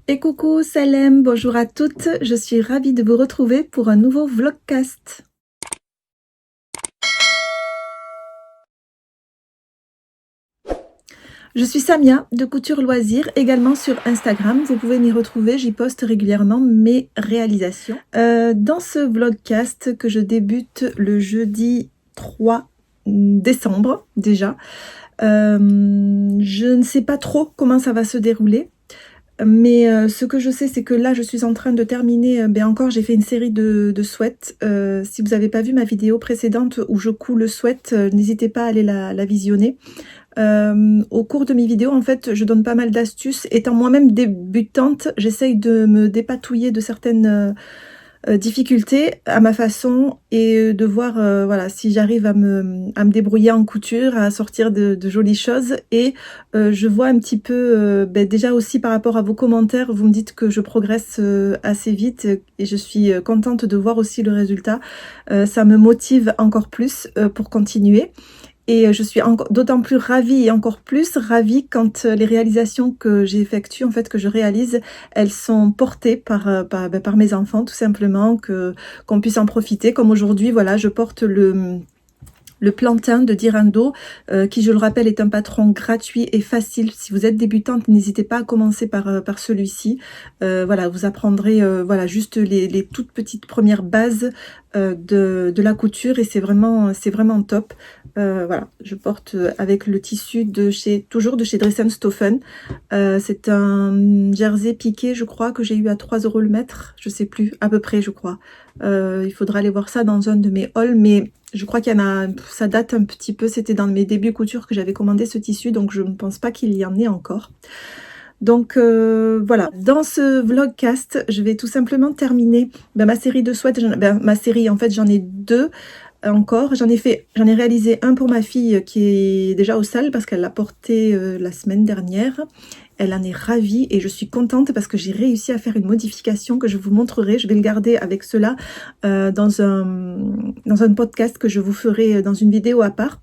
Et coucou Salem, bonjour à toutes, je suis ravie de vous retrouver pour un nouveau vlogcast. Je suis Samia de Couture Loisirs, également sur Instagram, vous pouvez m'y retrouver, j'y poste régulièrement mes réalisations. Dans ce vlogcast que je débute le jeudi 3 décembre déjà, je ne sais pas trop comment ça va se dérouler. Mais ce que je sais, c'est que là, je suis en train de terminer, encore, j'ai fait une série de sweats. Si vous n'avez pas vu ma vidéo précédente où je couds le sweat, n'hésitez pas à aller la visionner. Au cours de mes vidéos, en fait, je donne pas mal d'astuces. Étant moi-même débutante, j'essaye de me dépatouiller de certaines difficultés à ma façon et de voir voilà, si j'arrive à me débrouiller en couture, à sortir de jolies choses. Et je vois un petit peu, déjà aussi par rapport à vos commentaires, vous me dites que je progresse assez vite et je suis contente de voir aussi le résultat. Ça me motive encore plus pour continuer. Et je suis d'autant plus ravie et encore plus ravie quand les réalisations que j'effectue, en fait, que je réalise, elles sont portées par mes enfants, tout simplement, qu'on puisse en profiter. Comme aujourd'hui, voilà, je porte le plantain de Dirando, qui, je le rappelle, est un patron gratuit et facile. Si vous êtes débutante, n'hésitez pas à commencer par celui-ci. Voilà, vous apprendrez voilà, juste les toutes petites premières bases de la couture et c'est vraiment top. Voilà, je porte avec le tissu toujours de chez Dress & Stoffen. C'est un jersey piqué, je crois, que j'ai eu à 3 € le mètre. Je sais plus, à peu près, je crois. Il faudra aller voir ça dans un de mes hauls, mais je crois qu'il y en a, ça date un petit peu, c'était dans mes débuts couture que j'avais commandé ce tissu, donc je ne pense pas qu'il y en ait encore. Donc voilà, dans ce vlogcast, je vais tout simplement terminer ma série de sweats. Ma série, en fait, j'en ai deux encore. J'en ai réalisé un pour ma fille qui est déjà au salles parce qu'elle l'a porté la semaine dernière. Elle en est ravie et je suis contente parce que j'ai réussi à faire une modification que je vous montrerai. Je vais le garder avec cela dans un podcast que je vous ferai dans une vidéo à part.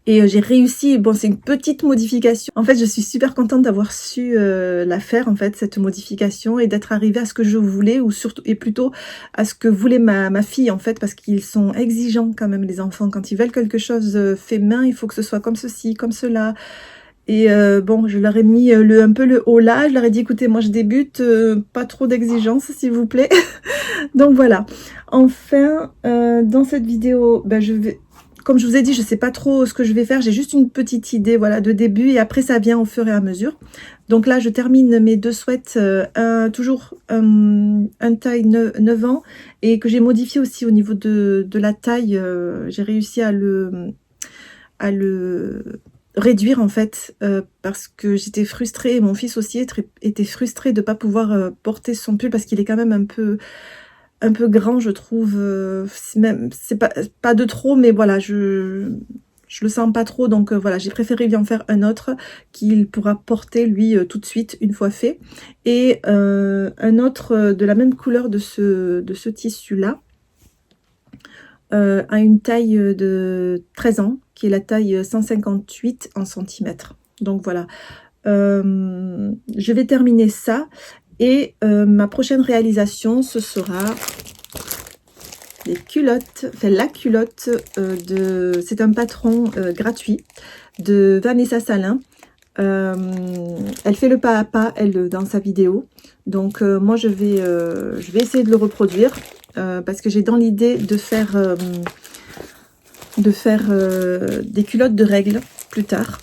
Et j'ai réussi, bon, c'est une petite modification. En fait, je suis super contente d'avoir su la faire, en fait, cette modification, et d'être arrivée à ce que je voulais, ou surtout, et plutôt à ce que voulait ma fille, en fait, parce qu'ils sont exigeants quand même, les enfants. Quand ils veulent quelque chose fait main, il faut que ce soit comme ceci, comme cela. Et bon, je leur ai mis un peu le haut là. Je leur ai dit, écoutez, moi je débute, pas trop d'exigences, s'il vous plaît. Donc voilà. Enfin, dans cette vidéo, comme je vous ai dit, je sais pas trop ce que je vais faire. J'ai juste une petite idée, voilà, de début, et après ça vient au fur et à mesure. Donc là, je termine mes deux sweats, toujours un taille 9 ans, et que j'ai modifié aussi au niveau de la taille. J'ai réussi à le réduire, en fait, parce que j'étais frustrée, et mon fils aussi était frustré de pas pouvoir porter son pull parce qu'il est quand même un peu grand, je trouve. C'est pas de trop, mais voilà, je le sens pas trop, donc voilà, j'ai préféré lui en faire un autre qu'il pourra porter lui tout de suite une fois fait, et un autre de la même couleur de ce tissu là, à une taille de 13 ans, qui est la taille 158 en centimètres. Donc voilà, je vais terminer ça. Et ma prochaine réalisation, ce sera les culottes, enfin la culotte c'est un patron gratuit de Vanessa Salin. Elle fait le pas à pas, elle, dans sa vidéo. Donc moi je vais essayer de le reproduire parce que j'ai dans l'idée de faire des culottes de règles plus tard,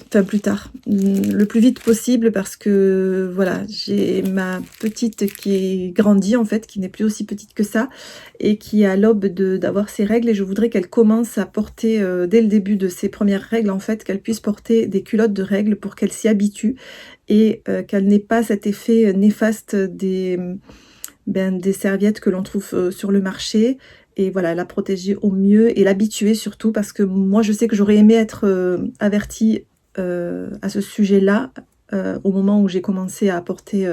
le plus vite possible, parce que voilà, j'ai ma petite qui grandit, en fait, qui n'est plus aussi petite que ça, et qui est à l'aube d'avoir ses règles, et je voudrais qu'elle commence à porter dès le début de ses premières règles, en fait, qu'elle puisse porter des culottes de règles pour qu'elle s'y habitue, et qu'elle n'ait pas cet effet néfaste des serviettes que l'on trouve sur le marché. Et voilà, la protéger au mieux et l'habituer surtout, parce que moi je sais que j'aurais aimé être avertie à ce sujet-là au moment où j'ai commencé à apporter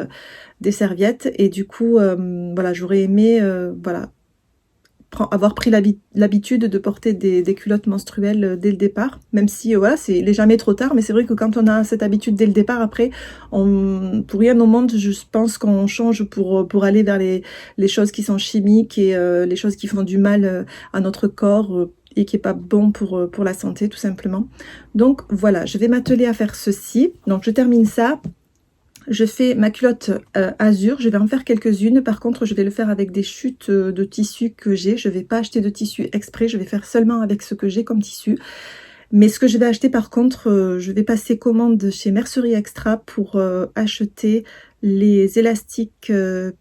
des serviettes, et du coup voilà, j'aurais aimé voilà, avoir pris l'habitude de porter des culottes menstruelles dès le départ, même si voilà, il est jamais trop tard, mais c'est vrai que quand on a cette habitude dès le départ, après, pour rien au monde, je pense qu'on change pour aller vers les choses qui sont chimiques et les choses qui font du mal à notre corps et qui est pas bon pour la santé, tout simplement. Donc voilà, je vais m'atteler à faire ceci. Donc je termine ça. Je fais ma culotte azur, je vais en faire quelques-unes. Par contre, je vais le faire avec des chutes de tissu que j'ai. Je ne vais pas acheter de tissu exprès, je vais faire seulement avec ce que j'ai comme tissu. Mais ce que je vais acheter par contre, je vais passer commande chez Mercerie Extra pour acheter les élastiques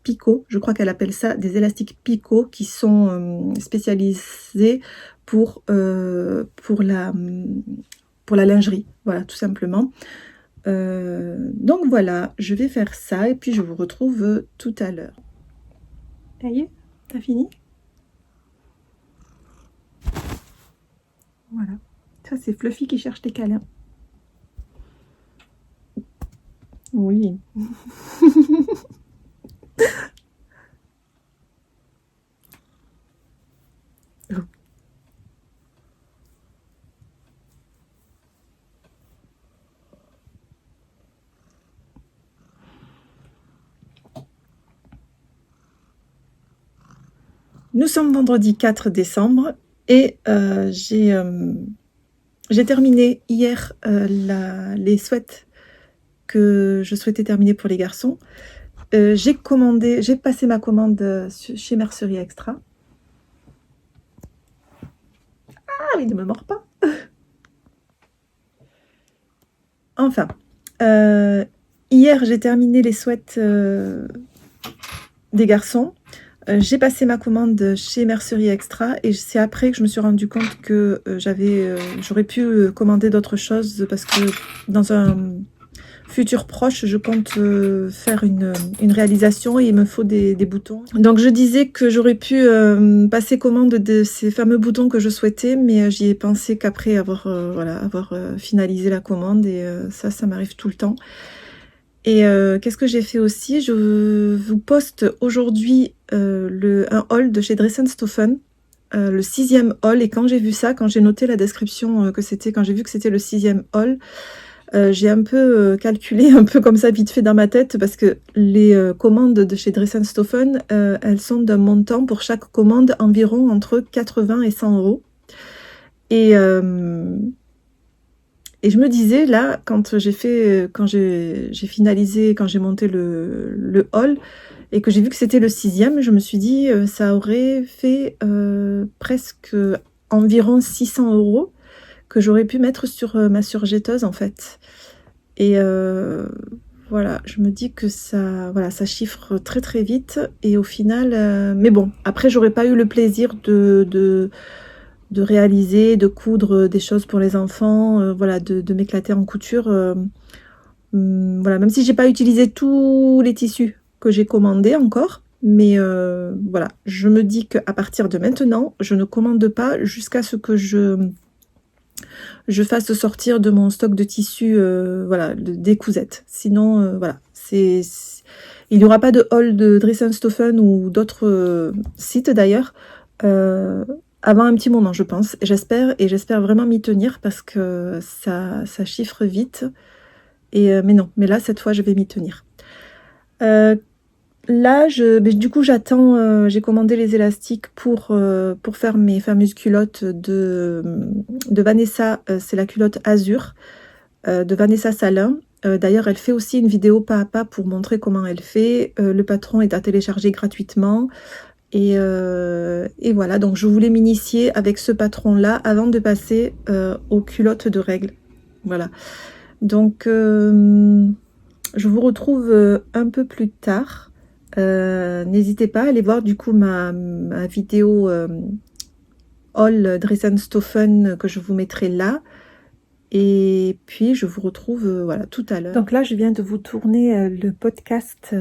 Picot. Je crois qu'elle appelle ça des élastiques Picot qui sont spécialisés pour la lingerie. Voilà, tout simplement. Donc voilà, je vais faire ça et puis je vous retrouve tout à l'heure. Ça y est, t'as fini? Voilà, ça c'est Fluffy qui cherche des câlins. Oui. Nous sommes vendredi 4 décembre et j'ai terminé hier les sweats que je souhaitais terminer pour les garçons. J'ai passé ma commande chez Mercerie Extra. Ah, il ne me mord pas. Enfin, hier j'ai terminé les sweats des garçons. J'ai passé ma commande chez Mercerie Extra et c'est après que je me suis rendu compte que j'aurais pu commander d'autres choses parce que dans un futur proche, je compte faire une réalisation et il me faut des boutons. Donc je disais que j'aurais pu passer commande de ces fameux boutons que je souhaitais, mais j'y ai pensé qu'après avoir finalisé la commande et ça m'arrive tout le temps. Et qu'est-ce que j'ai fait aussi? Je vous poste aujourd'hui un haul de chez Dress & Stoffen, le 6e haul. Et quand j'ai vu ça, quand j'ai noté la description quand j'ai vu que c'était le 6e haul, j'ai un peu calculé, un peu comme ça vite fait dans ma tête, parce que les commandes de chez Dress & Stoffen, elles sont d'un montant pour chaque commande environ entre 80 et 100 €. Et je me disais là, quand j'ai finalisé, quand j'ai monté le haul et que j'ai vu que c'était le 6e, je me suis dit ça aurait fait presque environ 600 € que j'aurais pu mettre sur ma surjetteuse en fait. Et voilà, je me dis que ça chiffre très très vite et au final, mais bon, après j'aurais pas eu le plaisir de réaliser, de coudre des choses pour les enfants, voilà, de m'éclater en couture. Voilà, même si j'ai pas utilisé tous les tissus que j'ai commandés encore, mais voilà, je me dis qu'à partir de maintenant, je ne commande pas jusqu'à ce que je fasse sortir de mon stock de tissus, voilà, des cousettes. Sinon, voilà, il n'y aura pas de haul de Dress & Stoffen ou d'autres sites d'ailleurs. Avant un petit moment, je pense. J'espère vraiment m'y tenir parce que ça chiffre vite. Mais non, mais là, cette fois, je vais m'y tenir. Là, du coup, j'attends, j'ai commandé les élastiques pour faire mes fameuses culottes de Vanessa, c'est la culotte Azur, de Vanessa Salin. D'ailleurs, elle fait aussi une vidéo pas à pas pour montrer comment elle fait. Le patron est à télécharger gratuitement. Et voilà, donc je voulais m'initier avec ce patron-là avant de passer aux culottes de règles. Voilà. Donc, je vous retrouve un peu plus tard. N'hésitez pas à aller voir du coup ma vidéo haul Dress & Stoffen que je vous mettrai là. Et puis, je vous retrouve voilà, tout à l'heure. Donc là, je viens de vous tourner le podcast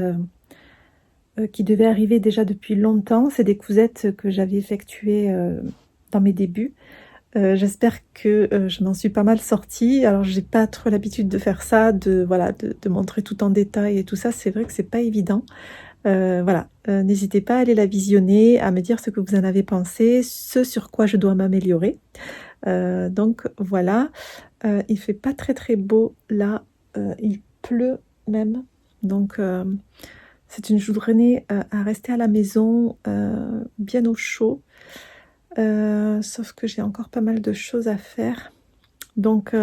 qui devait arriver déjà depuis longtemps. C'est des cousettes que j'avais effectuées dans mes débuts. J'espère que je m'en suis pas mal sortie. Alors j'ai pas trop l'habitude de faire ça, de montrer tout en détail et tout ça. C'est vrai que c'est pas évident. Voilà, n'hésitez pas à aller la visionner, à me dire ce que vous en avez pensé, ce sur quoi je dois m'améliorer. Donc voilà, il fait pas très beau là, il pleut même, donc c'est une journée à rester à la maison, bien au chaud, sauf que j'ai encore pas mal de choses à faire, donc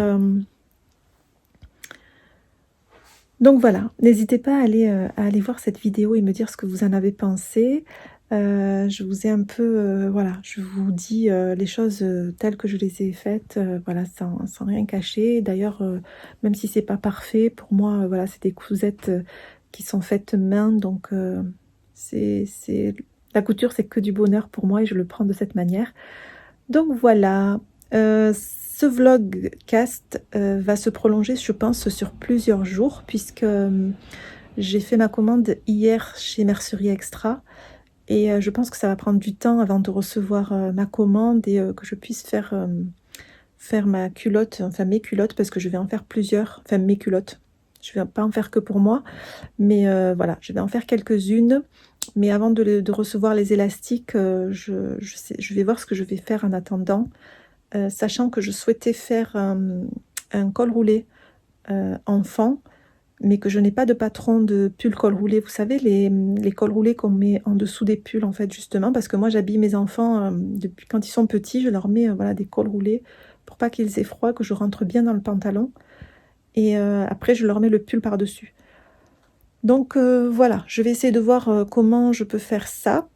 voilà, n'hésitez pas à aller voir cette vidéo et me dire ce que vous en avez pensé. Je vous ai un peu, voilà, je vous dis les choses telles que je les ai faites, voilà, sans rien cacher. D'ailleurs, même si c'est pas parfait, pour moi, voilà, c'est des cousettes qui sont faites main, donc la couture, c'est que du bonheur pour moi et je le prends de cette manière. Donc voilà, ce vlogcast va se prolonger, je pense, sur plusieurs jours, puisque j'ai fait ma commande hier chez Mercerie Extra. Et je pense que ça va prendre du temps avant de recevoir ma commande et que je puisse faire ma culotte, enfin mes culottes, parce que je vais en faire plusieurs, enfin mes culottes. Je ne vais pas en faire que pour moi, mais voilà, je vais en faire quelques-unes. Mais avant de recevoir les élastiques, je vais voir ce que je vais faire en attendant, sachant que je souhaitais faire un col roulé enfant, mais que je n'ai pas de patron de pull col roulé. Vous savez, les cols roulés qu'on met en dessous des pulls, en fait, justement, parce que moi, j'habille mes enfants depuis quand ils sont petits, je leur mets voilà, des cols roulés pour pas qu'ils aient froid, que je rentre bien dans le pantalon. Et après, je leur mets le pull par-dessus. Donc voilà, je vais essayer de voir comment je peux faire ça.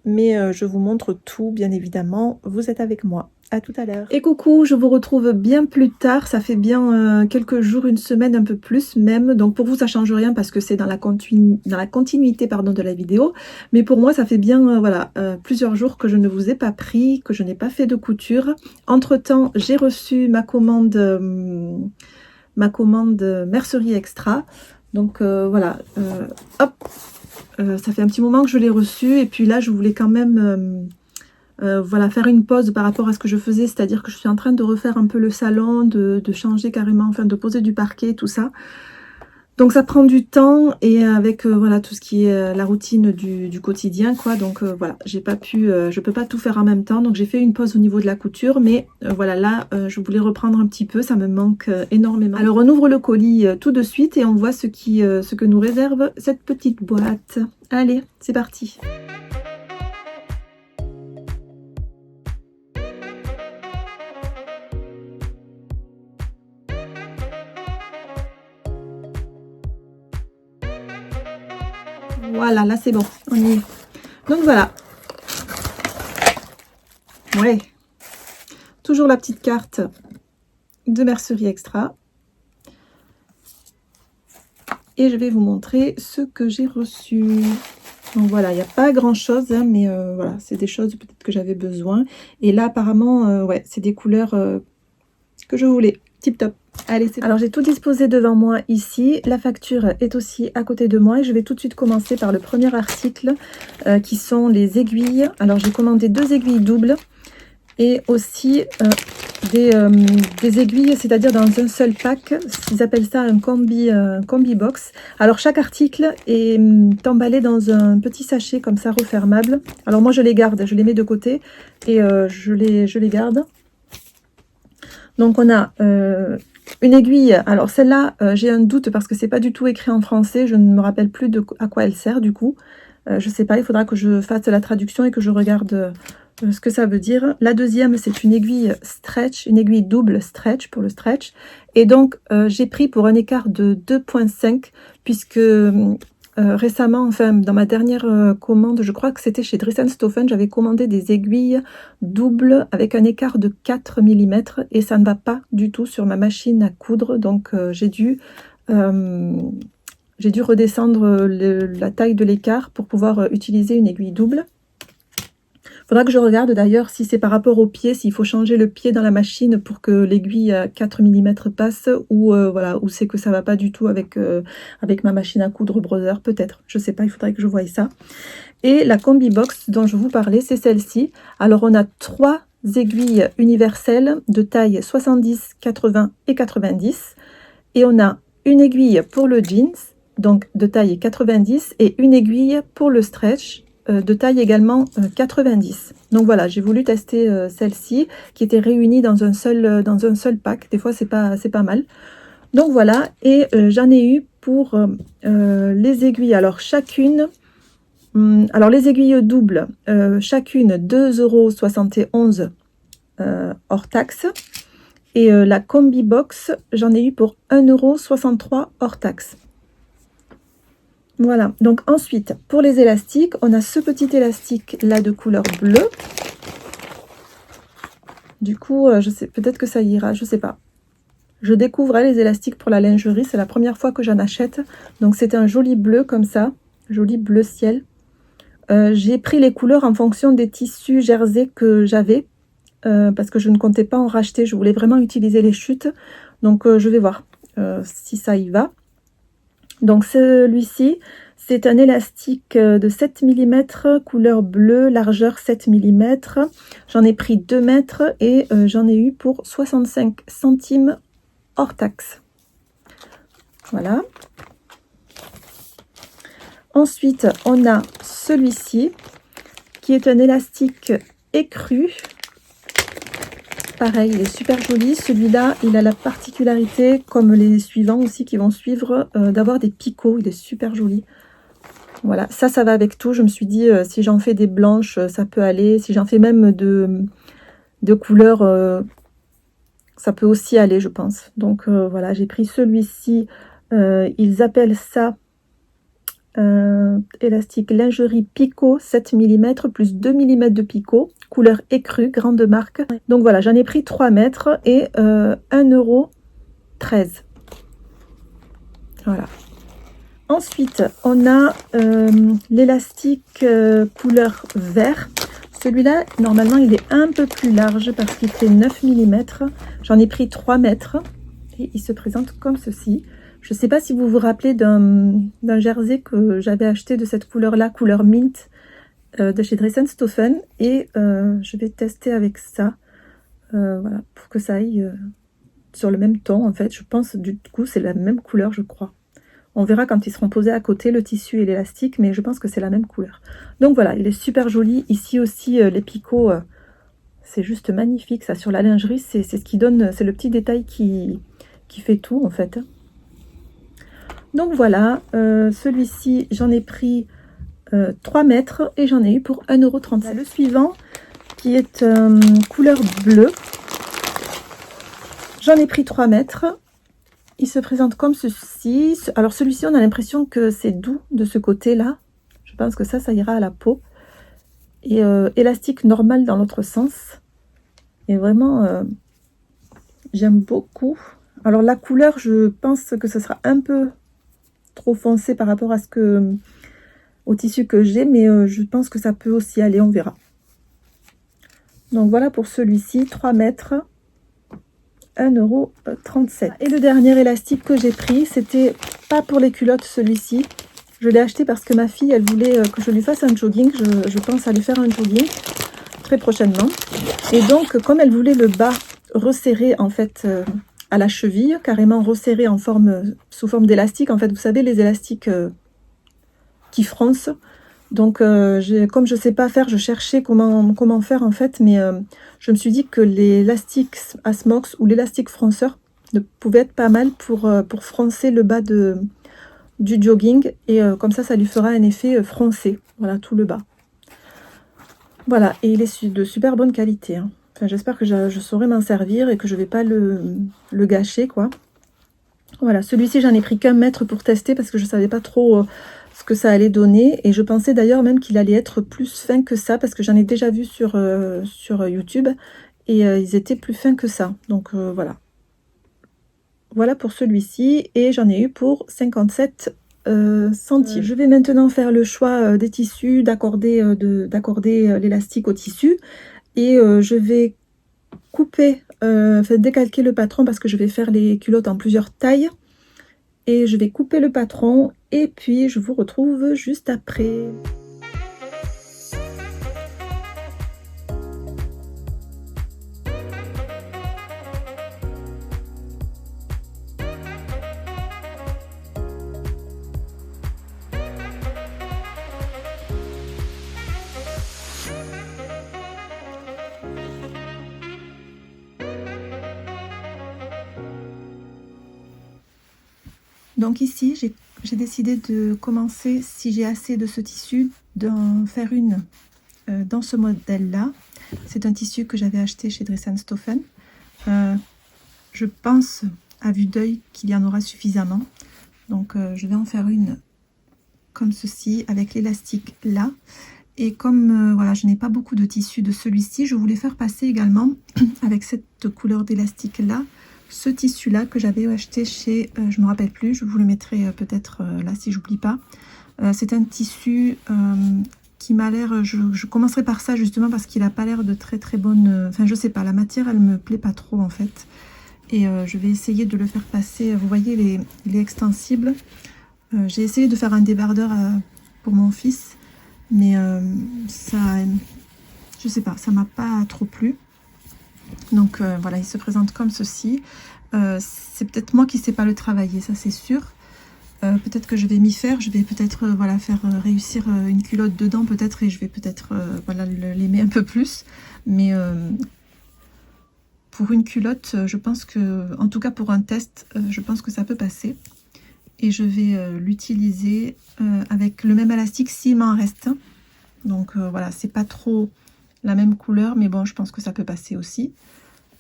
Mais je vous montre tout, bien évidemment. Vous êtes avec moi. À tout à l'heure. Et coucou, je vous retrouve bien plus tard. Ça fait bien quelques jours, une semaine, un peu plus même. Donc pour vous, ça change rien parce que c'est dans la continuité pardon, de la vidéo. Mais pour moi, ça fait bien voilà, plusieurs jours que je ne vous ai pas pris, que je n'ai pas fait de couture. Entre-temps, j'ai reçu ma commande Mercerie Extra. Donc voilà, hop, ça fait un petit moment que je l'ai reçu. Et puis là, je voulais quand même... voilà, faire une pause par rapport à ce que je faisais, c'est-à-dire que je suis en train de refaire un peu le salon, de changer carrément, enfin de poser du parquet, tout ça. Donc ça prend du temps et avec voilà tout ce qui est la routine du quotidien, quoi. Donc voilà, j'ai pas pu, je peux pas tout faire en même temps. Donc j'ai fait une pause au niveau de la couture, mais voilà là, je voulais reprendre un petit peu, ça me manque énormément. Alors on ouvre le colis tout de suite et on voit ce que nous réserve cette petite boîte. Allez, c'est parti. Voilà, là c'est bon, on y est. Donc voilà. Ouais. Toujours la petite carte de Mercerie Extra. Et je vais vous montrer ce que j'ai reçu. Donc voilà, il n'y a pas grand chose, hein, mais voilà, c'est des choses peut-être que j'avais besoin. Et là apparemment, ouais, c'est des couleurs que je voulais. Tip top. Allez, c'est alors j'ai tout disposé devant moi ici, la facture est aussi à côté de moi et je vais tout de suite commencer par le premier article qui sont les aiguilles. Alors j'ai commandé 2 aiguilles doubles et aussi des aiguilles, c'est-à-dire dans un seul pack, ils appellent ça un combi box. Alors chaque article est emballé dans un petit sachet comme ça refermable. Alors moi je les garde, je les mets de côté et je les garde. Donc on a une aiguille, alors celle-là j'ai un doute parce que c'est pas du tout écrit en français, je ne me rappelle plus à quoi elle sert du coup. Je sais pas, il faudra que je fasse la traduction et que je regarde ce que ça veut dire. La deuxième c'est une aiguille stretch, une aiguille double stretch pour le stretch. Et donc j'ai pris pour un écart de 2,5 puisque récemment, enfin dans ma dernière commande, je crois que c'était chez Dress & Stopfen, j'avais commandé des aiguilles doubles avec un écart de 4 mm et ça ne va pas du tout sur ma machine à coudre, donc j'ai dû redescendre la taille de l'écart pour pouvoir utiliser une aiguille double. Il faudra que je regarde d'ailleurs si c'est par rapport au pied, s'il faut changer le pied dans la machine pour que l'aiguille à 4 mm passe ou voilà, ou c'est que ça va pas du tout avec ma machine à coudre Brother, peut-être. Je sais pas, il faudrait que je voie ça. Et la combi box dont je vous parlais, c'est celle-ci. Alors on a 3 aiguilles universelles de taille 70, 80 et 90. Et on a une aiguille pour le jeans, donc de taille 90, et une aiguille pour le stretch de taille également 90. Donc voilà, j'ai voulu tester celle-ci qui était réunie dans un seul pack. Des fois c'est pas mal. Donc voilà, et j'en ai eu pour les aiguilles. Alors chacune, alors les aiguilles doubles, chacune 2,71 € hors taxe. Et la combi box, j'en ai eu pour 1,63 € hors taxe. Voilà, donc ensuite, pour les élastiques, on a ce petit élastique là de couleur bleue. Du coup, je sais, peut-être que ça ira, je sais pas. Je découvre les élastiques pour la lingerie, c'est la première fois que j'en achète. Donc c'est un joli bleu comme ça, joli bleu ciel. J'ai pris les couleurs en fonction des tissus jersey que j'avais. Parce que je ne comptais pas en racheter, je voulais vraiment utiliser les chutes. Donc je vais voir si ça y va. Donc celui-ci, c'est un élastique de 7 mm, couleur bleue, largeur 7 mm. J'en ai pris 2 mètres et j'en ai eu pour 65 centimes hors taxe. Voilà. Ensuite, on a celui-ci qui est un élastique écru. Pareil, il est super joli. Celui-là, il a la particularité, comme les suivants aussi qui vont suivre, d'avoir des picots. Il est super joli. Voilà, ça va avec tout. Je me suis dit, si j'en fais des blanches, ça peut aller. Si j'en fais même de couleurs, ça peut aussi aller, je pense. Donc voilà, j'ai pris celui-ci. Ils appellent ça élastique lingerie picot 7 mm plus 2 mm de picot, couleur écrue, grande marque. Donc voilà, j'en ai pris 3 mètres et 1,13 €. Voilà. Ensuite, on a l'élastique couleur vert. Celui-là, normalement, il est un peu plus large parce qu'il fait 9 mm. J'en ai pris 3 mètres et il se présente comme ceci. Je ne sais pas si vous vous rappelez d'un jersey que j'avais acheté de cette couleur-là, couleur mint, de chez Dress & Stophen. Et je vais tester avec ça, voilà, pour que ça aille sur le même ton. En fait, je pense du coup c'est la même couleur, je crois. On verra quand ils seront posés à côté, le tissu et l'élastique, mais je pense que c'est la même couleur. Donc voilà, il est super joli. Ici aussi, les picots, c'est juste magnifique. Ça, sur la lingerie, c'est ce qui donne, c'est le petit détail qui fait tout, en fait. Donc voilà, celui-ci, j'en ai pris 3 mètres et j'en ai eu pour 1,37 €. Le suivant, qui est couleur bleue, j'en ai pris 3 mètres. Il se présente comme ceci. Alors celui-ci, on a l'impression que c'est doux de ce côté-là. Je pense que ça ira à la peau. Et élastique normal dans l'autre sens. Et vraiment, j'aime beaucoup. Alors la couleur, je pense que ce sera un peu trop foncé par rapport à au tissu que j'ai, mais je pense que ça peut aussi aller, on verra. Donc voilà pour celui-ci, 3 mètres, 1,37 €. Et le dernier élastique que j'ai pris, c'était pas pour les culottes celui-ci. Je l'ai acheté parce que ma fille, elle voulait que je lui fasse un jogging. Je pense aller faire un jogging très prochainement. Et donc, comme elle voulait le bas resserré en fait à la cheville, carrément resserré en sous forme d'élastique. En fait, vous savez, les élastiques qui froncent. Donc, comme je ne sais pas faire, je cherchais comment faire en fait, mais je me suis dit que l'élastique à Smox ou l'élastique fronceur pouvait être pas mal pour froncer le bas du jogging, et comme ça lui fera un effet froncé, voilà, tout le bas. Voilà, et il est de super bonne qualité, hein. Enfin, j'espère que je saurai m'en servir et que je vais pas le gâcher, quoi. Voilà, celui-ci, j'en ai pris qu'1 mètre pour tester parce que je savais pas trop ce que ça allait donner. Et je pensais d'ailleurs même qu'il allait être plus fin que ça parce que j'en ai déjà vu sur YouTube. Et ils étaient plus fins que ça. Donc voilà. Voilà pour celui-ci. Et j'en ai eu pour 57 centimes. Je vais maintenant faire le choix des tissus, d'accorder l'élastique au tissu. Et je vais couper, décalquer le patron parce que je vais faire les culottes en plusieurs tailles. Et je vais couper le patron et puis je vous retrouve juste après. Donc ici, j'ai décidé de commencer, si j'ai assez de ce tissu, d'en faire une dans ce modèle-là. C'est un tissu que j'avais acheté chez Dress & Stoffen. Je pense, à vue d'œil, qu'il y en aura suffisamment. Donc je vais en faire une comme ceci, avec l'élastique là. Et comme voilà, je n'ai pas beaucoup de tissu de celui-ci, je voulais faire passer également, avec cette couleur d'élastique là, ce tissu là que j'avais acheté chez, je me rappelle plus, je vous le mettrai peut-être là si j'oublie pas. C'est un tissu qui m'a l'air, je commencerai par ça justement parce qu'il n'a pas l'air de très bonne, enfin je sais pas, la matière elle me plaît pas trop en fait. Et je vais essayer de le faire passer, vous voyez les extensibles. J'ai essayé de faire un débardeur pour mon fils, mais ça, je sais pas, ça m'a pas trop plu. Donc voilà, il se présente comme ceci. C'est peut-être moi qui sais pas le travailler, ça c'est sûr. Peut-être que je vais m'y faire, je vais peut-être voilà, faire réussir une culotte dedans peut-être, et je vais peut-être voilà, l'aimer un peu plus. Mais pour une culotte, je pense que, en tout cas pour un test, je pense que ça peut passer. Et je vais l'utiliser avec le même élastique s'il m'en reste. Donc voilà, c'est pas trop la même couleur, mais bon, je pense que ça peut passer aussi.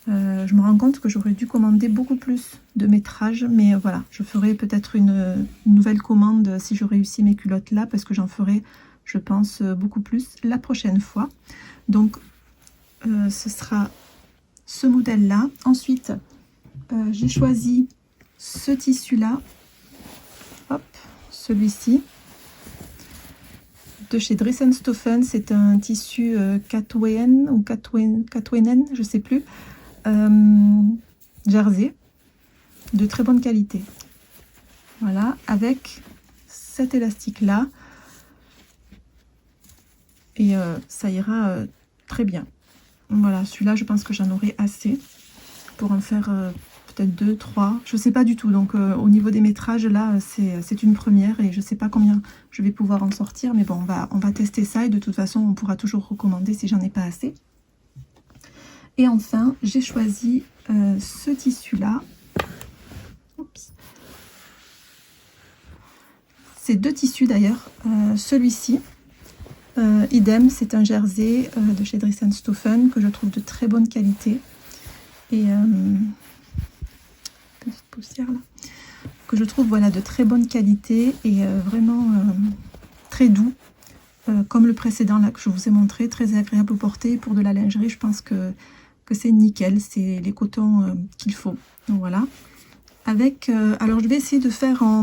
Je me rends compte que j'aurais dû commander beaucoup plus de métrage, mais voilà, je ferai peut-être une nouvelle commande si je réussis mes culottes là, parce que j'en ferai, je pense, beaucoup plus la prochaine fois. Donc ce sera ce modèle là. Ensuite, j'ai choisi ce tissu là. Hop, celui-ci de chez Dress & Stoffen. C'est un tissu Katwenen ou Katwenen, je sais plus, jersey de très bonne qualité. Voilà, avec cet élastique là, et ça ira très bien. Voilà, celui-là, je pense que j'en aurai assez pour en faire peut-être 2, 3, je sais pas du tout. Donc au niveau des métrages là, c'est une première et je sais pas combien je vais pouvoir en sortir, mais bon, on va tester ça, et de toute façon on pourra toujours recommander si j'en ai pas assez. Et enfin, j'ai choisi ce tissu là. C'est deux tissus d'ailleurs. Celui-ci, idem, c'est un jersey de chez Dress & Stoffen que je trouve de très bonne qualité. Et petite poussière là, que je trouve voilà de très bonne qualité et vraiment très doux, comme le précédent là que je vous ai montré, très agréable au porter. Pour de la lingerie, je pense que c'est nickel, c'est les cotons qu'il faut. Donc voilà. Avec alors je vais essayer de faire en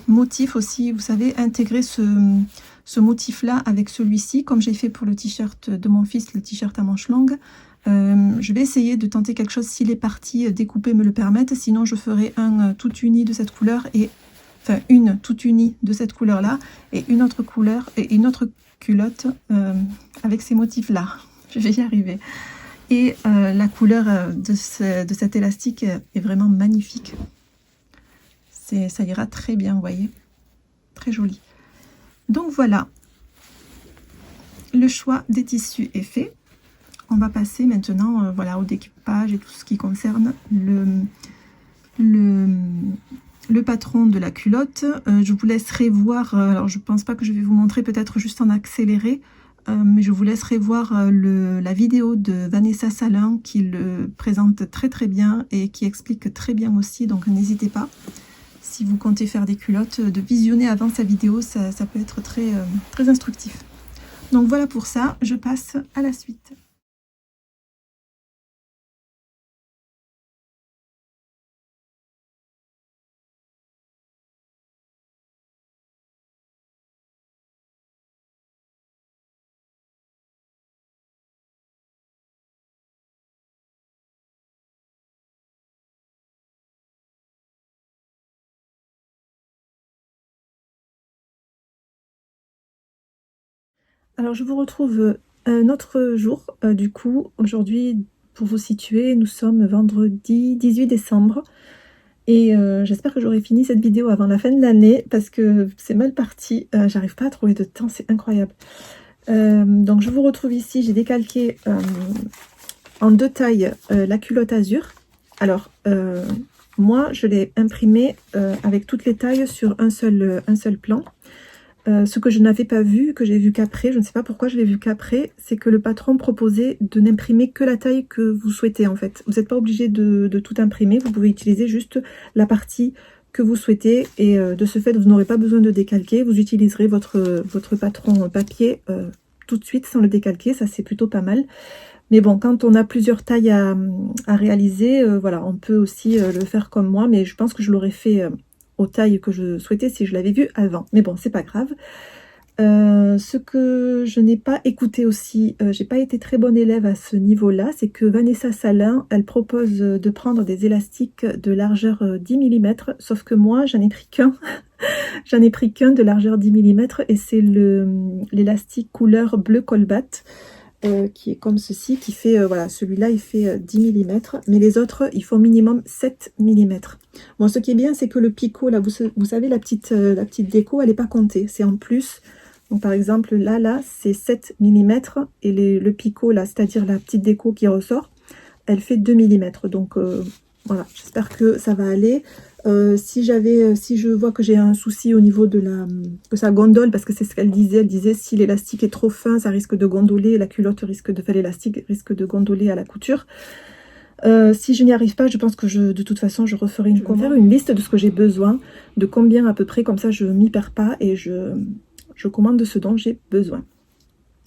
motif aussi, vous savez, intégrer ce motif là avec celui-ci, comme j'ai fait pour le t-shirt de mon fils, le t-shirt à manches longues. Je vais essayer de tenter quelque chose si les parties découpées me le permettent. Sinon, je ferai un tout uni de cette couleur, et enfin une tout unie de cette couleur là, et une autre couleur et une autre culotte avec ces motifs là. Je vais y arriver. Et la couleur de cet élastique est vraiment magnifique. Ça ira très bien, vous voyez, très joli. Donc voilà, le choix des tissus est fait. On va passer maintenant voilà, au découpage et tout ce qui concerne le patron de la culotte. Je vous laisserai voir, alors je pense pas que je vais vous montrer, peut-être juste en accéléré, mais je vous laisserai voir la vidéo de Vanessa Salin qui le présente très bien et qui explique très bien aussi, donc n'hésitez pas, si vous comptez faire des culottes, de visionner avant sa vidéo, ça peut être très instructif. Donc voilà pour ça, je passe à la suite. Alors je vous retrouve un autre jour, du coup, aujourd'hui, pour vous situer, nous sommes vendredi 18 décembre. Et j'espère que j'aurai fini cette vidéo avant la fin de l'année, parce que c'est mal parti, j'arrive pas à trouver de temps, c'est incroyable. Donc je vous retrouve ici, j'ai décalqué en 2 tailles la culotte azur. Alors Moi, je l'ai imprimé avec toutes les tailles sur un seul plan. Ce que je n'avais pas vu, que j'ai vu qu'après, je ne sais pas pourquoi je l'ai vu qu'après, c'est que le patron proposait de n'imprimer que la taille que vous souhaitez en fait. Vous n'êtes pas obligé de tout imprimer, vous pouvez utiliser juste la partie que vous souhaitez et de ce fait, vous n'aurez pas besoin de décalquer. Vous utiliserez votre patron papier tout de suite sans le décalquer, ça c'est plutôt pas mal. Mais bon, quand on a plusieurs tailles à réaliser, voilà, on peut aussi le faire comme moi, mais je pense que je l'aurais fait aux tailles que je souhaitais si je l'avais vu avant. Mais bon, c'est pas grave. Ce que je n'ai pas écouté aussi, j'ai pas été très bonne élève à ce niveau-là, c'est que Vanessa Salin, elle propose de prendre des élastiques de largeur 10 mm, sauf que moi, j'en ai pris qu'un. J'en ai pris qu'un de largeur 10 mm et c'est l'élastique couleur bleu colbat. Qui est comme ceci, qui fait, voilà, celui-là il fait 10 mm, mais les autres ils font minimum 7 mm. Bon, ce qui est bien, c'est que le picot, là, vous savez, la petite déco, elle n'est pas comptée, c'est en plus. Donc par exemple, là, c'est 7 mm, et le picot, là, c'est-à-dire la petite déco qui ressort, elle fait 2 mm. Donc voilà, j'espère que ça va aller. Si je vois que j'ai un souci au niveau de que ça gondole, parce que c'est ce qu'elle disait, si l'élastique est trop fin, ça risque de gondoler, l'élastique risque de gondoler à la couture. Si je n'y arrive pas, je pense que de toute façon, je referai une liste de ce que j'ai besoin, de combien à peu près, comme ça je m'y perds pas et je commande de ce dont j'ai besoin.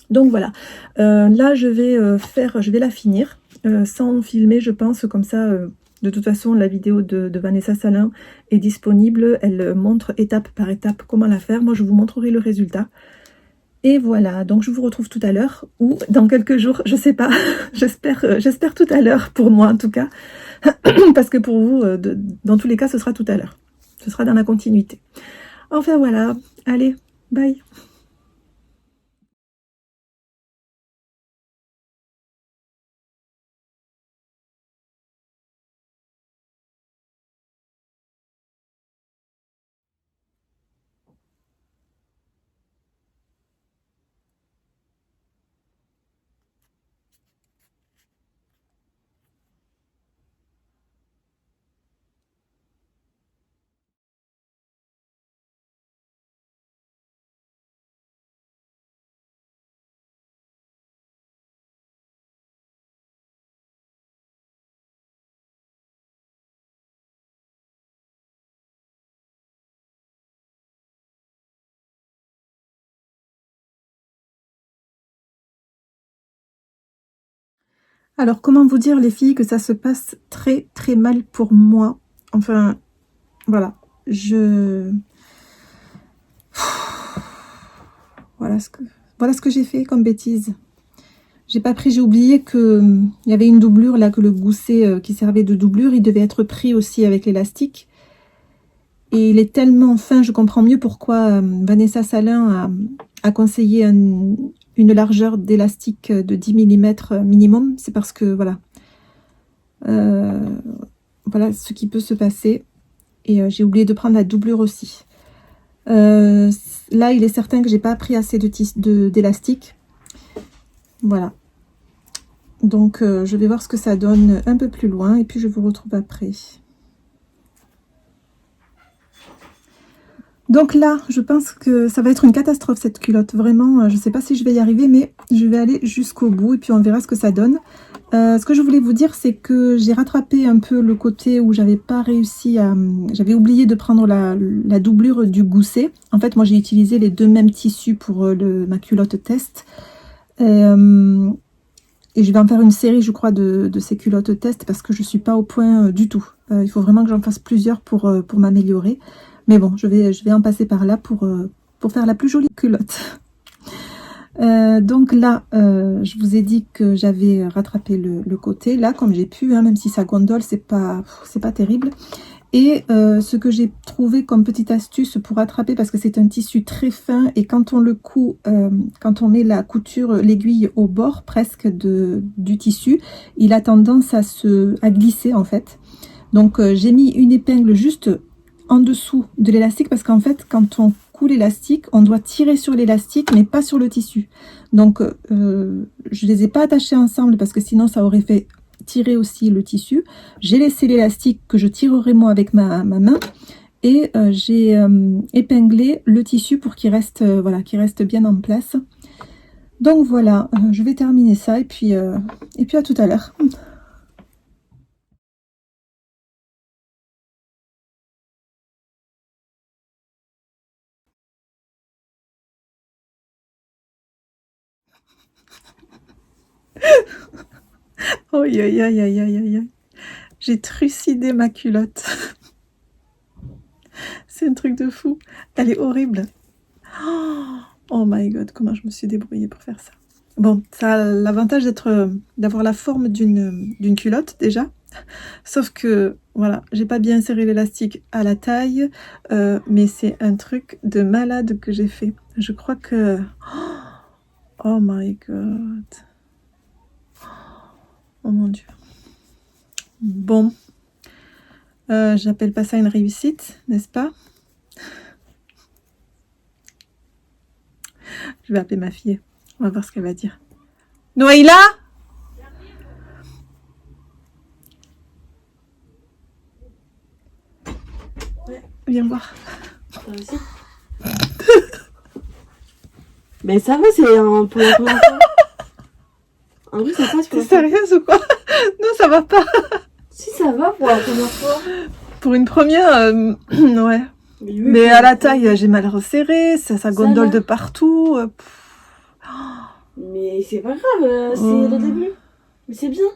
Donc voilà, là je vais la finir sans filmer, je pense, comme ça. De toute façon, la vidéo de Vanessa Salin est disponible. Elle montre étape par étape comment la faire. Moi, je vous montrerai le résultat. Et voilà, donc je vous retrouve tout à l'heure ou dans quelques jours, je sais pas. J'espère tout à l'heure pour moi en tout cas. Parce que pour vous, dans tous les cas, ce sera tout à l'heure. Ce sera dans la continuité. Enfin voilà, allez, bye. Alors, comment vous dire, les filles, que ça se passe très très mal pour moi. Enfin, voilà. Voilà ce que j'ai fait comme bêtise. J'ai pas pris, j'ai oublié que il y avait une doublure, là, que le gousset qui servait de doublure, il devait être pris aussi avec l'élastique. Et il est tellement fin, je comprends mieux pourquoi Vanessa Salin a conseillé une largeur d'élastique de 10 mm minimum. C'est parce que, voilà, voilà ce qui peut se passer. Et j'ai oublié de prendre la doublure aussi. Là, il est certain que j'ai pas pris assez d'élastique. Voilà. Donc, je vais voir ce que ça donne un peu plus loin. Et puis, je vous retrouve après. Donc là, je pense que ça va être une catastrophe cette culotte. Vraiment, je ne sais pas si je vais y arriver, mais je vais aller jusqu'au bout et puis on verra ce que ça donne. Ce que je voulais vous dire, c'est que j'ai rattrapé un peu le côté où j'avais pas réussi à... J'avais oublié de prendre la doublure du gousset. En fait, moi j'ai utilisé les deux mêmes tissus pour ma culotte test. Et je vais en faire une série, je crois, de ces culottes test parce que je suis pas au point du tout. Il faut vraiment que j'en fasse plusieurs pour m'améliorer. Mais bon, je vais en passer par là pour faire la plus jolie culotte. Donc là, je vous ai dit que j'avais rattrapé le côté, là, comme j'ai pu, hein, même si ça gondole, c'est pas terrible. Et ce que j'ai trouvé comme petite astuce pour rattraper, parce que c'est un tissu très fin, et quand on le coud, quand on met la couture, l'aiguille au bord presque du tissu, il a tendance à glisser en fait. Donc j'ai mis une épingle juste en dessous de l'élastique, parce qu'en fait quand on coud l'élastique, on doit tirer sur l'élastique mais pas sur le tissu. Donc je les ai pas attachés ensemble parce que sinon ça aurait fait tirer aussi le tissu. J'ai laissé l'élastique que je tirerai moi avec ma main. Et j'ai épinglé le tissu pour qu'il reste, voilà, qu'il reste bien en place. Donc voilà, je vais terminer ça et puis à tout à l'heure. Oh, aïe, aïe, aïe, aïe, aïe, aïe. J'ai trucidé ma culotte. C'est un truc de fou. Elle est horrible. Oh my god, comment je me suis débrouillée pour faire ça. Bon, ça a l'avantage d'avoir la forme d'une culotte déjà. Sauf que, voilà, j'ai pas bien serré l'élastique à la taille. Mais c'est un truc de malade que j'ai fait. Je crois que... Oh my god. Oh mon dieu. Bon. J'appelle pas ça une réussite, n'est-ce pas? Je vais appeler ma fille. On va voir ce qu'elle va dire. Noaïla? Ouais. Viens voir. Ça aussi. Mais ça va, c'est pour la première fois. En vrai, ça passe pour T'es sérieuse ou quoi? Non, ça va pas. Si, ça va pour la première fois. Pour une première, ouais. Mais à la taille, j'ai mal resserré, ça gondole de partout. Mais c'est pas grave, c'est le début. Mais c'est bien.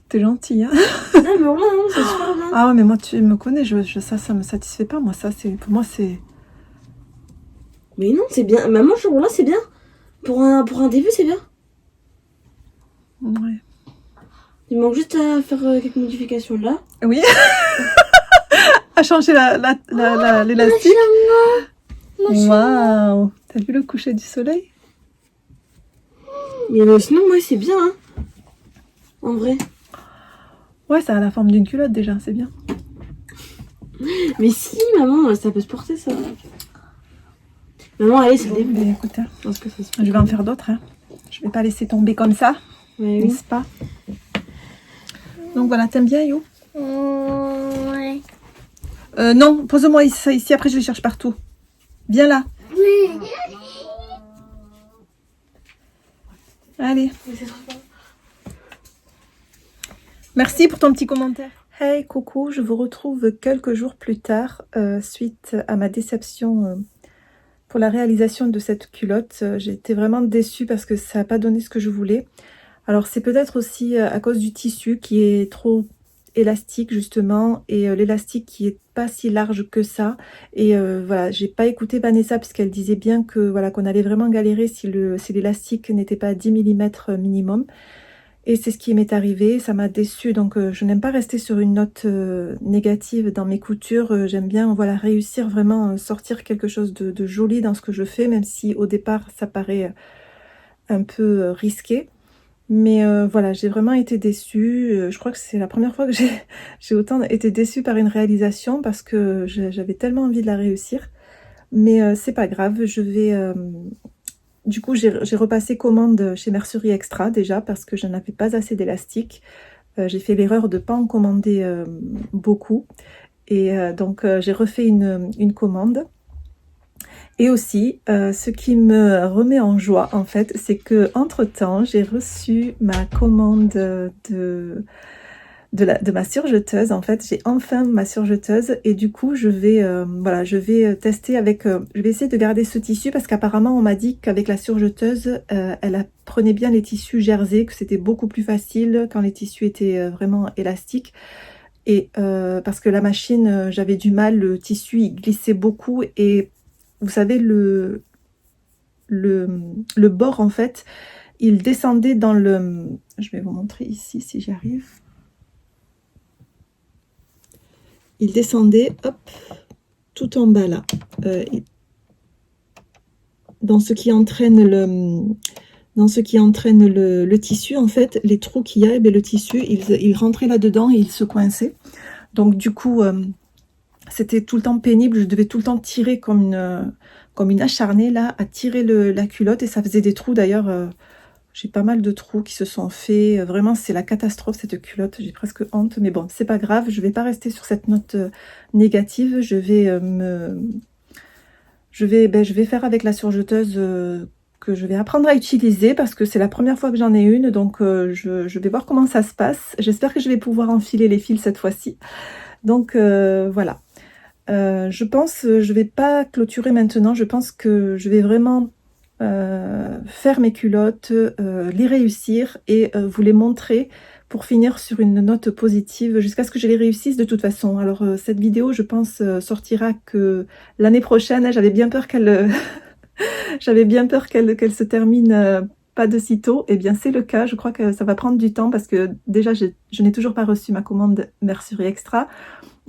T'es gentille, hein? Non, mais voilà, non, c'est super bien. Ah ouais, mais moi, tu me connais, ça me satisfait pas. Moi, ça, pour moi, c'est... Mais non, c'est bien. Maman, ce jour-là, c'est bien. Pour un début, c'est bien. Ouais. Il manque juste à faire quelques modifications là. Oui. À changer l'élastique. Waouh. T'as vu le coucher du soleil? Mais sinon, moi, c'est bien, hein. En vrai. Ouais, ça a la forme d'une culotte déjà, c'est bien. Mais si, maman, ça peut se porter, ça. Maman, allez, c'est le début. Ben, écoute, hein, Je pense que ça se je vais en faire d'autres. Hein. Je vais pas laisser tomber comme ça, Ouais, oui. n'est-ce pas? Donc voilà, t'aimes bien, Yo? Ouais. Non, pose-moi ici, après je les cherche partout. Viens là. Oui. Allez. Merci pour ton petit commentaire. Hey, coucou, je vous retrouve quelques jours plus tard, suite à ma déception pour la réalisation de cette culotte. J'ai été vraiment déçue parce que ça n'a pas donné ce que je voulais. Alors c'est peut-être aussi à cause du tissu qui est trop élastique justement, et l'élastique qui est pas si large que ça. Et voilà, j'ai pas écouté Vanessa puisqu'elle disait bien que voilà, qu'on allait vraiment galérer si l'élastique n'était pas à 10 mm minimum. Et c'est ce qui m'est arrivé, ça m'a déçue. Donc je n'aime pas rester sur une note négative dans mes coutures. J'aime bien, voilà, réussir vraiment sortir quelque chose de joli dans ce que je fais, même si au départ ça paraît un peu risqué. Mais voilà, j'ai vraiment été déçue. Je crois que c'est la première fois que j'ai autant été déçue par une réalisation parce que j'avais tellement envie de la réussir. Mais c'est pas grave, je vais... Du coup, j'ai repassé commande chez Mercerie Extra déjà parce que je n'avais pas assez d'élastique. J'ai fait l'erreur de ne pas en commander beaucoup. Et donc, j'ai refait une commande. Et aussi, ce qui me remet en joie, en fait, c'est que entre-temps, j'ai reçu ma commande de ma surjeteuse. En fait, j'ai enfin ma surjeteuse et du coup, je vais voilà, je vais tester avec... je vais essayer de garder ce tissu parce qu'apparemment, on m'a dit qu'avec la surjeteuse, elle prenait bien les tissus jersey, que c'était beaucoup plus facile quand les tissus étaient vraiment élastiques. Et parce que la machine, j'avais du mal, le tissu, il glissait beaucoup et... Vous savez, le bord, en fait, il descendait dans le... Je vais vous montrer ici, si j'y arrive. Il descendait, hop, tout en bas, là. Dans ce qui entraîne le tissu, en fait, les trous qu'il y a, et bien, le tissu, il rentrait là-dedans et il se coinçait. Donc, du coup... c'était tout le temps pénible, je devais tout le temps tirer comme une acharnée là, à tirer la culotte et ça faisait des trous d'ailleurs, J'ai pas mal de trous qui se sont faits. Vraiment, c'est la catastrophe cette culotte. J'ai presque honte. Mais bon, c'est pas grave. Je vais pas rester sur cette note négative. Je vais faire avec la surjeteuse que je vais apprendre à utiliser parce que c'est la première fois que j'en ai une. Donc, je vais voir comment ça se passe. J'espère que je vais pouvoir enfiler les fils cette fois-ci. Donc, voilà. Je pense, je vais pas clôturer maintenant. Je pense que je vais vraiment faire mes culottes, les réussir et vous les montrer pour finir sur une note positive jusqu'à ce que je les réussisse de toute façon. Alors cette vidéo, je pense, sortira que l'année prochaine. J'avais bien peur qu'elle j'avais bien peur qu'elle se termine pas de sitôt. Eh bien c'est le cas, je crois que ça va prendre du temps parce que déjà je n'ai toujours pas reçu ma commande Mercerie Extra.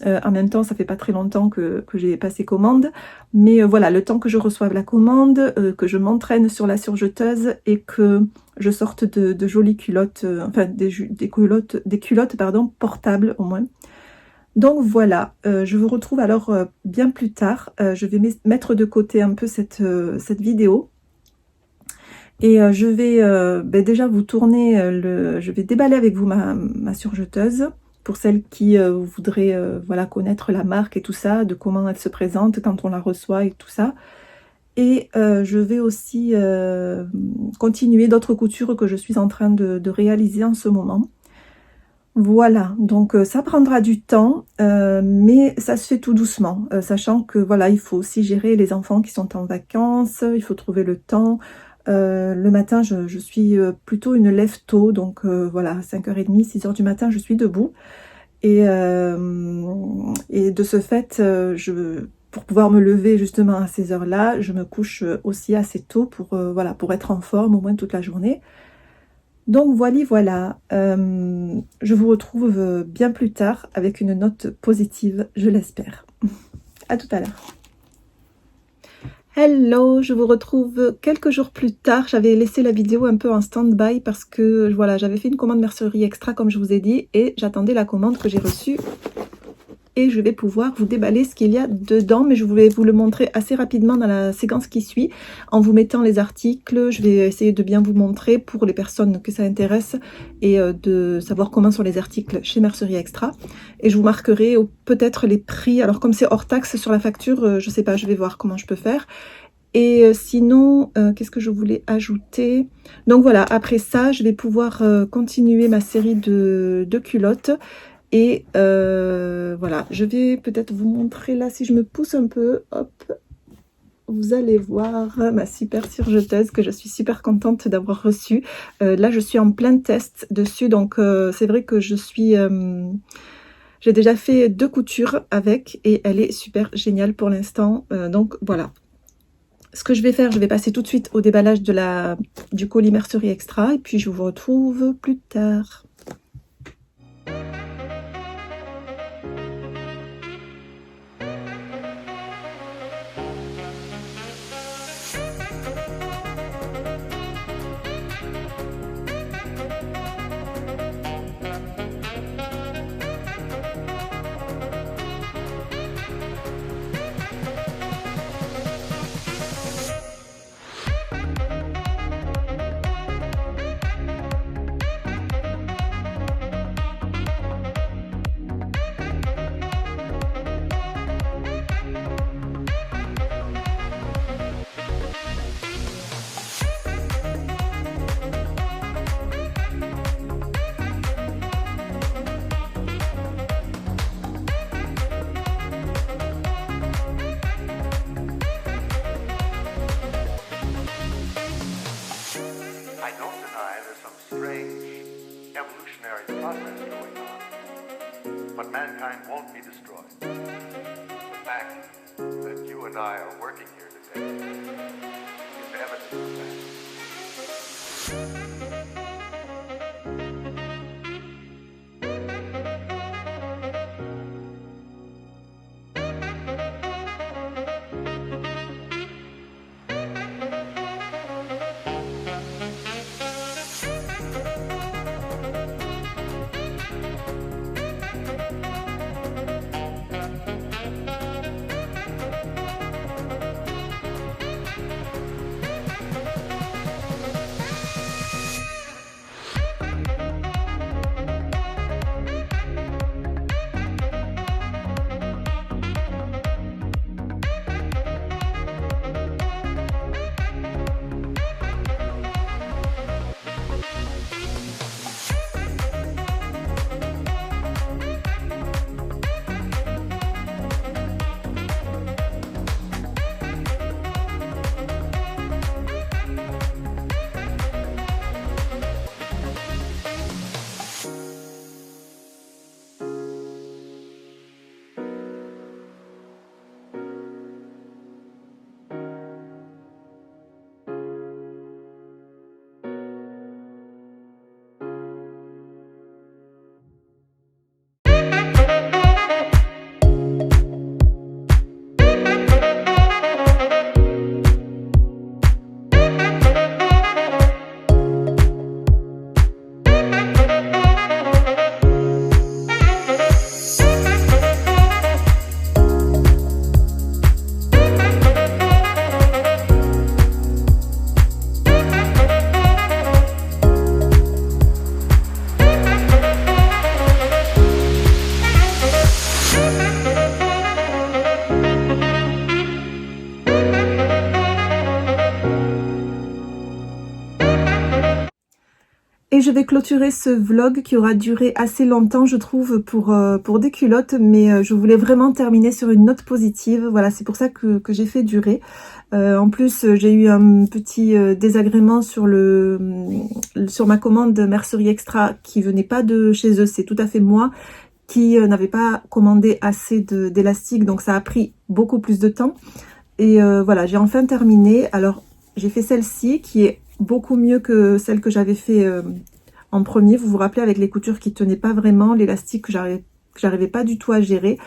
En même temps, ça fait pas très longtemps que j'ai passé commande, mais voilà, le temps que je reçoive la commande, que je m'entraîne sur la surjeteuse et que je sorte de jolies culottes, enfin des culottes pardon, portables au moins. Donc voilà, je vous retrouve alors bien plus tard. Je vais mettre de côté un peu cette vidéo. Et je vais déjà vous tourner, je vais déballer avec vous ma surjeteuse. Pour celles qui voudraient voilà, connaître la marque et tout ça, de comment elle se présente quand on la reçoit et tout ça. Et je vais aussi continuer d'autres coutures que je suis en train de réaliser en ce moment. Voilà, donc ça prendra du temps, mais ça se fait tout doucement, sachant que voilà, il faut aussi gérer les enfants qui sont en vacances, il faut trouver le temps. Le matin, je suis plutôt une lève tôt, donc voilà, 5h30, 6h du matin, je suis debout. Et de ce fait, pour pouvoir me lever justement à ces heures-là, je me couche aussi assez tôt pour, voilà, pour être en forme au moins toute la journée. Donc voilà, je vous retrouve bien plus tard avec une note positive, je l'espère. À tout à l'heure. Hello, je vous retrouve quelques jours plus tard. J'avais laissé la vidéo un peu en stand-by parce que voilà, j'avais fait une commande Mercerie Extra comme je vous ai dit et j'attendais la commande que j'ai reçue et je vais pouvoir vous déballer ce qu'il y a dedans, mais je voulais vous le montrer assez rapidement dans la séquence qui suit en vous mettant les articles. Je vais essayer de bien vous montrer pour les personnes que ça intéresse et de savoir comment sont les articles chez Mercerie Extra, et je vous marquerai peut-être les prix. Alors comme c'est hors taxe sur la facture, je sais pas, je vais voir comment je peux faire. Et sinon, qu'est-ce que je voulais ajouter? Donc voilà, après ça, je vais pouvoir continuer ma série de culottes. Et voilà, je vais peut-être vous montrer là, si je me pousse un peu, hop, vous allez voir ma super surjeteuse que je suis super contente d'avoir reçue. Là, je suis en plein test dessus, donc c'est vrai que j'ai déjà fait 2 coutures avec et elle est super géniale pour l'instant. Donc voilà. Ce que je vais faire, je vais passer tout de suite au déballage du colis Mercerie Extra et puis je vous retrouve plus tard. I don't deny there's some strange evolutionary process going on, but mankind won't be destroyed. The fact that you and I are working here today is evidence of that. Et je vais clôturer ce vlog qui aura duré assez longtemps, je trouve, pour des culottes. Mais je voulais vraiment terminer sur une note positive. Voilà, c'est pour ça que j'ai fait durer. En plus, j'ai eu un petit désagrément sur ma commande Mercerie Extra qui venait pas de chez eux. C'est tout à fait moi qui n'avais pas commandé assez d'élastique. Donc ça a pris beaucoup plus de temps. Et voilà, j'ai enfin terminé. Alors, j'ai fait celle-ci qui est beaucoup mieux que celle que j'avais fait en premier. Vous vous rappelez, avec les coutures qui tenaient pas vraiment, l'élastique que j'arrivais pas du tout à gérer.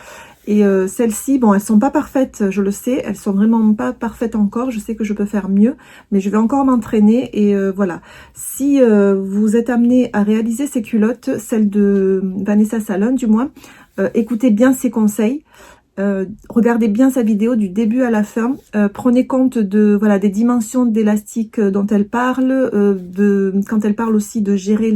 Et celles-ci, bon, elles sont pas parfaites, je le sais, elles sont vraiment pas parfaites encore. Je sais que je peux faire mieux, mais je vais encore m'entraîner. Et voilà, si vous êtes amené à réaliser ces culottes, celles de Vanessa Salon du moins, écoutez bien ses conseils. Regardez bien sa vidéo du début à la fin, prenez compte voilà, des dimensions d'élastique dont elle parle, quand elle parle aussi de gérer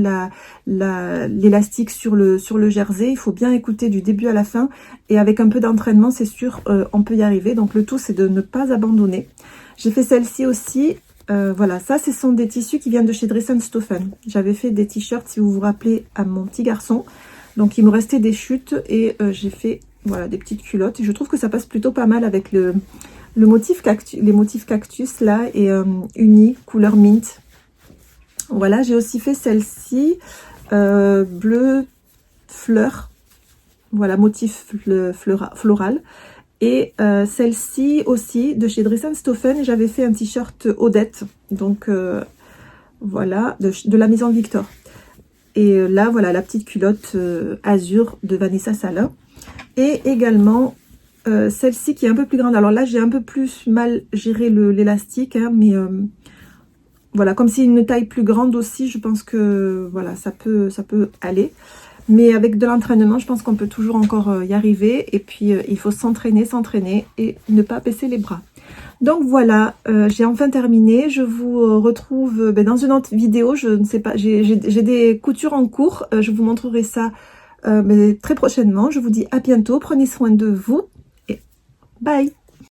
l'élastique sur le jersey. Il faut bien écouter du début à la fin, et avec un peu d'entraînement, c'est sûr, on peut y arriver. Donc le tout, c'est de ne pas abandonner. J'ai fait celle-ci aussi. Voilà, ça, ce sont des tissus qui viennent de chez Dress & Stephen. J'avais fait des t-shirts, si vous vous rappelez, à mon petit garçon. Donc il me restait des chutes et j'ai fait, voilà, des petites culottes. Et je trouve que ça passe plutôt pas mal avec le motif cactus, les motifs cactus là, et uni couleur mint. Voilà, j'ai aussi fait celle-ci, bleu fleur. Voilà, motif floral. Et celle-ci aussi de chez Dress & Stephen. J'avais fait un t-shirt Odette. Donc voilà, de la maison Victor. Et là, voilà, la petite culotte azur de Vanessa Salon. Et également, celle-ci qui est un peu plus grande. Alors là, j'ai un peu plus mal géré l'élastique, hein, mais voilà, comme c'est une taille plus grande aussi, je pense que voilà, ça peut aller. Mais avec de l'entraînement, je pense qu'on peut toujours encore y arriver. Et puis, il faut s'entraîner et ne pas baisser les bras. Donc voilà, j'ai enfin terminé. Je vous retrouve dans une autre vidéo. Je ne sais pas, j'ai des coutures en cours. Je vous montrerai ça très prochainement. Je vous dis à bientôt. Prenez soin de vous et bye!